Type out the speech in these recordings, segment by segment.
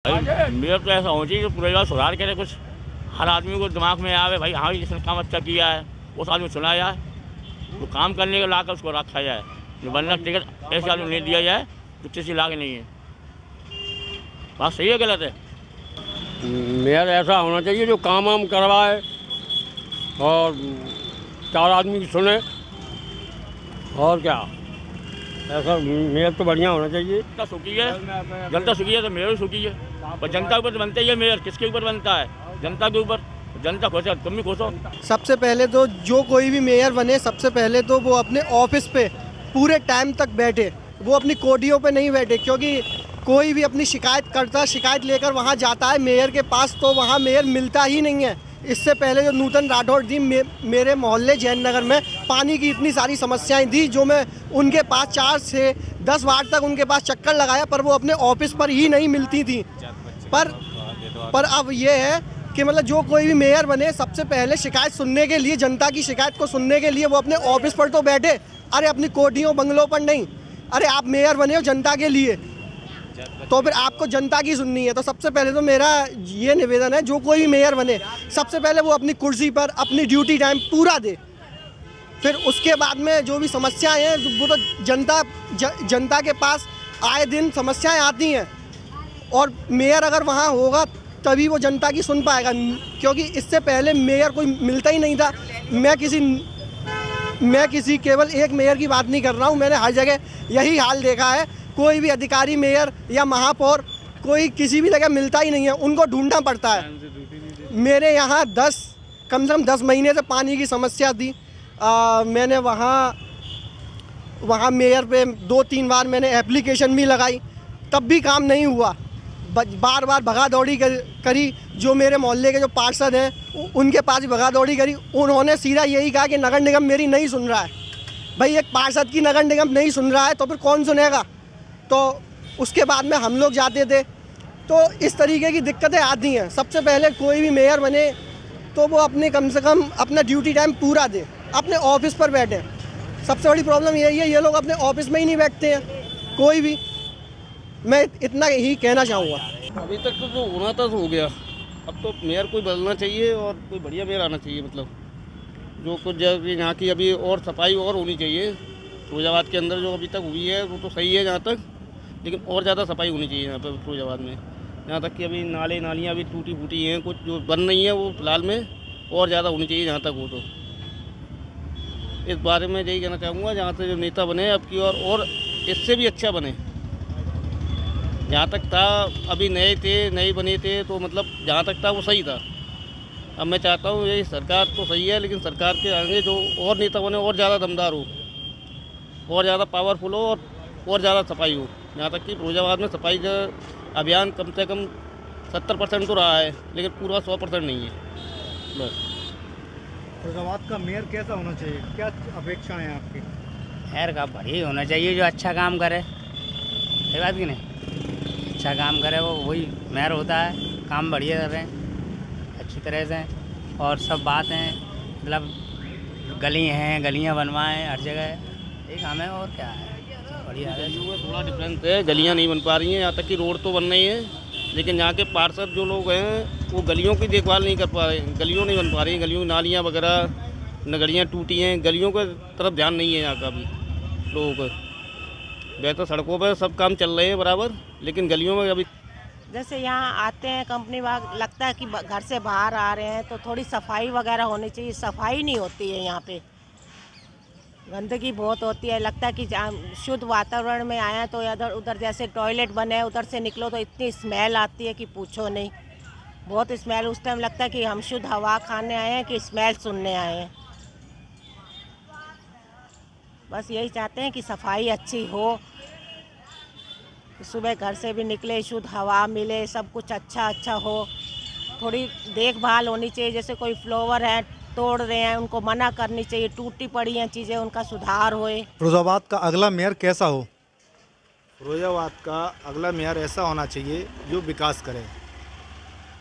भाई मेरा तो ऐसा होना चाहिए कि पूरे बार सुधार करे, कुछ हर आदमी को दिमाग में आवे भाई हाँ जिसने काम अच्छा किया है उस आदमी को सुना जाए, तो काम करने के लाकर उसको रखा जाए, जो बनना टिकट ऐसे आदमी नहीं दिया जाए तो किसी लागे नहीं है। बात सही है गलत है? मेयर ऐसा होना चाहिए जो काम वाम करवाए और चार आदमी की सुने, और क्या ऐसा मेयर तो बढ़िया होना चाहिए। जनता सुखी है, जनता सुखी है तो मेयर भी सुखी है, पर जनता के ऊपर तो बनता ही है मेयर। किसके ऊपर बनता है? जनता के ऊपर। जनता खुश है तुम भी खुश हो। सबसे पहले तो जो कोई भी मेयर बने, सबसे पहले तो वो अपने ऑफिस पे पूरे टाइम तक बैठे, वो अपनी कोडियों पे नहीं बैठे, क्योंकि कोई भी अपनी शिकायत लेकर वहाँ जाता है मेयर के पास तो वहाँ मेयर मिलता ही नहीं है। इससे पहले जो नूतन राठौड़ जी मेरे मोहल्ले जैन नगर में पानी की इतनी सारी समस्याएं थी, जो मैं उनके पास 4 से 10 बार तक उनके पास चक्कर लगाया, पर वो अपने ऑफिस पर ही नहीं मिलती थी। पर अब ये है कि मतलब जो कोई भी मेयर बने, सबसे पहले शिकायत सुनने के लिए, जनता की शिकायत को सुनने के लिए वो अपने ऑफिस पर तो बैठे, अरे अपनी कोठियों बंगलों पर नहीं। अरे आप मेयर बने हो जनता के लिए, तो फिर आपको जनता की सुननी है। तो सबसे पहले तो मेरा ये निवेदन है, जो कोई भी मेयर बने सबसे पहले वो अपनी कुर्सी पर अपनी ड्यूटी टाइम पूरा दे, फिर उसके बाद में जो भी समस्याएं हैं वो तो जनता के पास आए दिन समस्याएं आती हैं, और मेयर अगर वहाँ होगा तभी वो जनता की सुन पाएगा, क्योंकि इससे पहले मेयर कोई मिलता ही नहीं था। मैं किसी केवल एक मेयर की बात नहीं कर रहा हूँ, मैंने हर जगह यही हाल देखा है। कोई भी अधिकारी, मेयर या महापौर, कोई किसी भी जगह मिलता ही नहीं है, उनको ढूंढना पड़ता है। मेरे यहाँ कम से कम 10 महीने से पानी की समस्या थी। मैंने वहाँ मेयर पे 2-3 बार मैंने एप्लीकेशन भी लगाई, तब भी काम नहीं हुआ। बार बार भगा दौड़ी करी, जो मेरे मोहल्ले के जो पार्षद हैं उनके पास भी भगा दौड़ी करी। उन्होंने सीधा यही कहा कि नगर निगम मेरी नहीं सुन रहा है। भाई एक पार्षद की नगर निगम नहीं सुन रहा है तो फिर कौन सुनेगा? तो उसके बाद में हम लोग जाते थे, तो इस तरीके की दिक्कतें आती हैं। सबसे पहले कोई भी मेयर बने तो वो अपने कम से कम अपना ड्यूटी टाइम पूरा दे, अपने ऑफिस पर बैठे। सबसे बड़ी प्रॉब्लम यही है, ये लोग अपने ऑफिस में ही नहीं बैठते हैं कोई भी। मैं इतना ही कहना चाहूँगा। अभी तक तो जो होना था तो हो गया, अब तो मेयर कोई बदलना चाहिए और कोई बढ़िया मेयर आना चाहिए। मतलब जो कुछ जब यहाँ की अभी और सफाई और होनी चाहिए। फिरोजाबाद के अंदर जो अभी तक हुई है वो तो सही है जहाँ तक, लेकिन और ज़्यादा सफाई होनी चाहिए यहाँ पर फिरोजाबाद में। यहाँ तक कि अभी नालियाँ अभी टूटी फूटी हैं, कुछ जो बन रही हैं वो फिलहाल में और ज़्यादा होनी चाहिए जहाँ तक हो। तो इस बारे में यही कहना चाहूँगा, जहाँ से जो नेता बने अब की और इससे भी अच्छा बने। जहाँ तक था अभी नए बने थे तो मतलब जहाँ तक था वो सही था। अब मैं चाहता हूँ ये सरकार तो सही है, लेकिन सरकार के आगे जो और नेता बने और ज़्यादा दमदार हो, और ज़्यादा पावरफुल हो और ज़्यादा सफाई हो। यहाँ तक कि फिरोजाबाद में सफाई का अभियान कम से कम 70% तो रहा है, लेकिन पूरा 100% नहीं है। बस फिरोजाबाद का मेयर कैसा होना चाहिए, क्या अपेक्षाएं हैं आपकी? मेयर का बढ़िया होना चाहिए, जो अच्छा काम करे। सही बात की नहीं? अच्छा काम करे वो वही मेयर होता है। काम बढ़िया कर रहे हैं अच्छी तरह से, और सब बातें मतलब गलियाँ बनवाएं हर जगह, यही काम है और क्या है। बढ़िया है। थोड़ा डिफरेंस है, गलियाँ नहीं बन पा रही हैं, यहाँ तक कि रोड तो बन रही है, लेकिन यहाँ के पार्षद जो लोग हैं वो गलियों की देखभाल नहीं कर पा रहे हैं। गलियों नहीं बन पा रही हैं, गलियों नालियाँ वगैरह नगड़ियाँ टूटी हैं, गलियों के तरफ ध्यान नहीं है यहाँ का भी लोगों को। वैसे सड़कों पर सब काम चल रहे हैं बराबर, लेकिन गलियों में अभी जैसे यहाँ आते हैं कंपनी वाग, लगता है कि घर से बाहर आ रहे हैं तो थोड़ी सफाई वगैरह होनी चाहिए। सफाई नहीं होती है यहाँ पे, गंदगी बहुत होती है। लगता है कि शुद्ध वातावरण में आए हैं तो इधर उधर जैसे टॉयलेट बने हैं उधर से निकलो तो इतनी स्मेल आती है कि पूछो नहीं, बहुत स्मेल। उस टाइम लगता है कि हम शुद्ध हवा खाने आए हैं कि स्मेल सुनने आए हैं। बस यही चाहते हैं कि सफाई अच्छी हो, सुबह घर से भी निकले शुद्ध हवा मिले, सब कुछ अच्छा हो। थोड़ी देखभाल होनी चाहिए, जैसे कोई फ्लावर है तोड़ रहे हैं उनको मना करनी चाहिए, टूटी पड़ी हैं चीज़ें उनका सुधार होए। फिरोजाबाद का अगला मेयर कैसा हो? फिरोजाबाद का अगला मेयर ऐसा होना चाहिए जो विकास करे।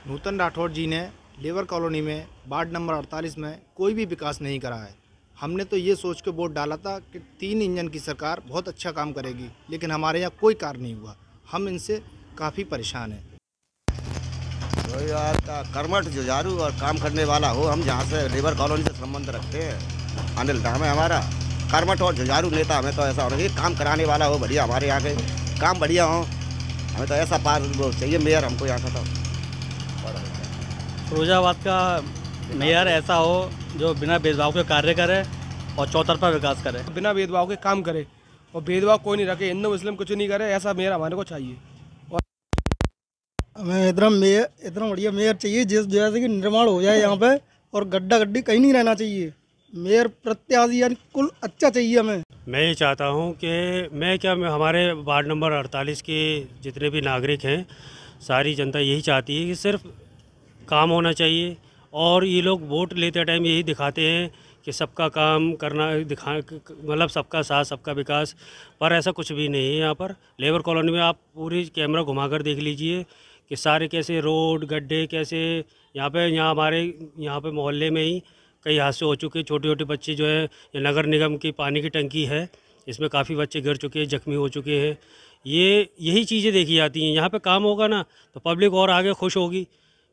नूतन राठौड़ जी ने लेबर कॉलोनी में वार्ड नंबर 48 में कोई भी विकास नहीं करा है। हमने तो ये सोच के वोट डाला था कि 3 इंजन की सरकार बहुत अच्छा काम करेगी, लेकिन हमारे यहाँ कोई कार्य नहीं हुआ। हम इनसे काफ़ी परेशान हैं। कर्मठ जुझारू और काम करने वाला हो। हम जहाँ से लेबर कॉलोनी से संबंध रखते हैं, अनिल नाम है हमारा। कर्मठ और जुझारू नेता हमें तो ऐसा होना चाहिए, काम कराने वाला हो बढ़िया, हमारे यहाँ के काम बढ़िया हो। हमें तो ऐसा पार वो चाहिए मेयर हमको यहाँ का। तो फिरोजाबाद का मेयर ऐसा हो जो बिना भेदभाव के कार्य करे और चौतरफा विकास करे, बिना भेदभाव के काम करे और भेदभाव कोई नहीं रखे, हिंदू मुस्लिम कुछ नहीं करे, ऐसा मेयर हमारे को चाहिए। और हमें इतना बढ़िया मेयर चाहिए जैसे कि निर्माण हो जाए यहाँ पे और गड्ढा गड्ढी कहीं नहीं रहना चाहिए। मेयर प्रत्याशी यानी कुल अच्छा चाहिए हमें। मैं ये चाहता हूँ कि मैं हमारे वार्ड नंबर 48 के जितने भी नागरिक हैं, सारी जनता यही चाहती है कि सिर्फ काम होना चाहिए। और ये लोग वोट लेते टाइम यही दिखाते हैं कि सबका काम करना मतलब सबका साथ सबका विकास, पर ऐसा कुछ भी नहीं है। यहाँ पर लेबर कॉलोनी में आप पूरी कैमरा घुमाकर देख लीजिए कि सारे कैसे रोड गड्ढे कैसे यहाँ हमारे यहाँ पे मोहल्ले में ही कई हादसे हो चुके। छोटे छोटे बच्चे जो है, ये नगर निगम की पानी की टंकी है, इसमें काफ़ी बच्चे गिर चुके हैं, जख्मी हो चुके हैं। यही चीज़ें देखी जाती हैं। यहाँ पे काम होगा ना तो पब्लिक और आगे खुश होगी,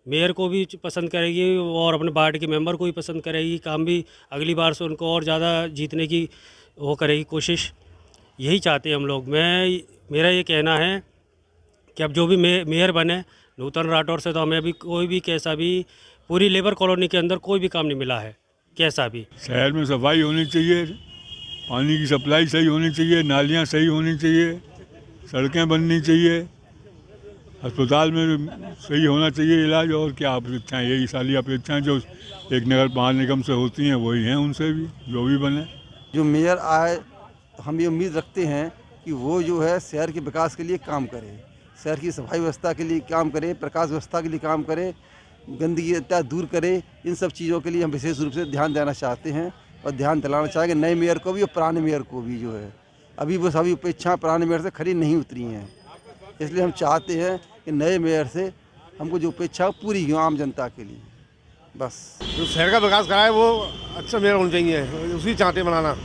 मेयर को भी पसंद करेगी और अपने वार्ड के मेंबर को भी पसंद करेगी। काम भी अगली बार से उनको और ज़्यादा जीतने की वो करेगी कोशिश। यही चाहते हैं हम लोग। मेरा ये कहना है कि अब जो भी मेयर बने नूतन राठौर से, तो हमें अभी कोई भी कैसा भी पूरी लेबर कॉलोनी के अंदर कोई भी काम नहीं मिला है कैसा भी। शहर में सफाई होनी चाहिए, पानी की सप्लाई सही होनी चाहिए, नालियाँ सही होनी चाहिए, सड़कें बननी चाहिए, अस्पताल में सही होना चाहिए इलाज। और क्या अपेक्षाएँ, यही सारी अपेक्षाएँ जो एक नगर पालिका निगम से होती हैं वही हैं, उनसे भी जो भी बने। जो मेयर आए तो हम ये उम्मीद रखते हैं कि वो जो है शहर के विकास के लिए काम करे, शहर की सफाई व्यवस्था के लिए काम करे, प्रकाश व्यवस्था के लिए काम करे, गंदगी इत्यादि दूर करे। इन सब चीज़ों के लिए हम विशेष रूप से ध्यान देना चाहते हैं और ध्यान दिलाना चाहेंगे नए मेयर को भी और पुराने मेयर को भी। जो है अभी वो सभी अपेक्षाएँ पुराने मेयर से खरी नहीं उतरी हैं, इसलिए हम चाहते हैं कि नए मेयर से हमको जो अपेक्षा पूरी हो आम जनता के लिए। बस जो शहर का विकास कराए वो अच्छा मेयर होना चाहिए, उसी चाहते बनाना,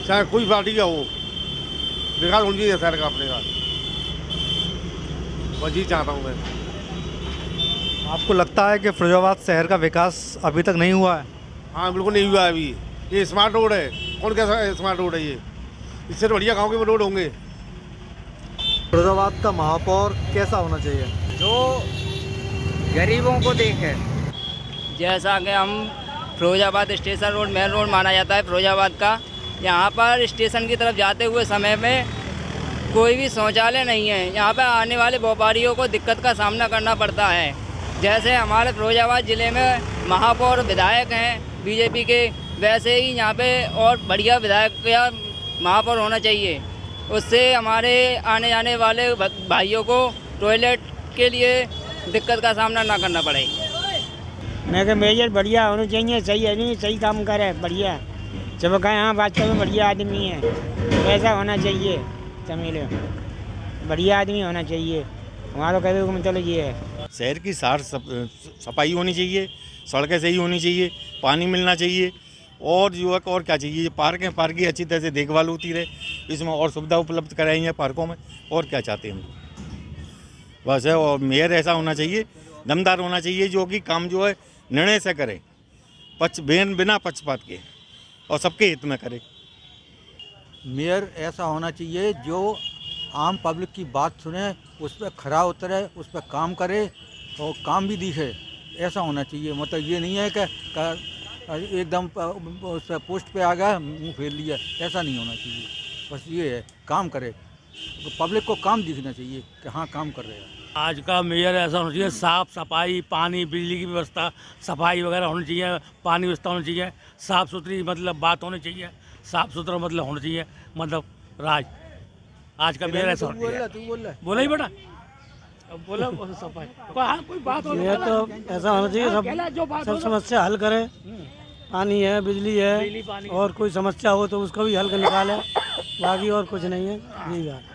चाहे कोई पार्टी का हो, विकास होना चाहिए शहर का अपने का। बस यही चाहता हूँ मैं। आपको लगता है कि फिरोजाबाद शहर का विकास अभी तक नहीं हुआ है? हाँ बिल्कुल नहीं हुआ है अभी। ये स्मार्ट रोड है, कौन कैसा स्मार्ट रोड है ये? इससे तो बढ़िया गाँव के रोड होंगे। फिरोजाबाद का महापौर कैसा होना चाहिए? जो गरीबों को देखे, जैसा कि हम Firozabad station road main road माना जाता है फिरोजाबाद का। यहाँ पर स्टेशन की तरफ जाते हुए समय में कोई भी शौचालय नहीं है। यहाँ पर आने वाले व्यापारियों को दिक्कत का सामना करना पड़ता है। जैसे हमारे फिरोजाबाद ज़िले में महापौर विधायक हैं बीजेपी के, वैसे ही यहाँ पे और बढ़िया विधायक या महापौर होना चाहिए। उससे हमारे आने जाने वाले भाइयों को टॉयलेट के लिए दिक्कत का सामना ना करना पड़े। मैं कहा मेजर बढ़िया होना चाहिए, सही है नहीं, सही काम करे बढ़िया। जब कहें हाँ वास्तव में बढ़िया आदमी है, ऐसा होना चाहिए। समझ बढ़िया आदमी होना चाहिए, हमारा कहने का मतलब ये है। शहर की सफाई होनी चाहिए, सड़कें सही होनी चाहिए, पानी मिलना चाहिए और युवक और क्या चाहिए। पार्क हैं, पार्क की अच्छी तरह से देखभाल होती रहे, इसमें और सुविधा उपलब्ध कराई है पार्कों में। और क्या चाहते हैं हम बस है। और मेयर ऐसा होना चाहिए, दमदार होना चाहिए, जो कि काम जो है निर्णय से करे, बिना पक्षपात के, और सबके हित में करे। मेयर ऐसा होना चाहिए जो आम पब्लिक की बात सुने, उस पर खरा उतरे, उस पर काम करे और काम भी दिखे, ऐसा होना चाहिए। मतलब ये नहीं है कि एकदम उस पर पोस्ट पे आ गया मुँह फेर लिया, ऐसा नहीं होना चाहिए। बस ये है काम करे, तो पब्लिक को काम दिखना चाहिए कि हाँ काम कर रहे हैं। आज का मेयर ऐसा होना चाहिए, साफ़ सफाई, पानी बिजली की व्यवस्था, सफाई वगैरह होनी चाहिए, पानी व्यवस्था होनी चाहिए, साफ़ सुथरी मतलब बात होनी चाहिए, साफ़ सुथरा मतलब होना चाहिए, मतलब राज। आज का मेयर ऐसा होना चाहिए। बोला ही बेटा, बोला सफाई कोई बात हो। ये तो ऐसा होना चाहिए सब समस्या हल करे। पानी है, बिजली है, और कोई समस्या हो तो उसको भी हल कर निकाले, बाकी और कुछ नहीं है। यही बात।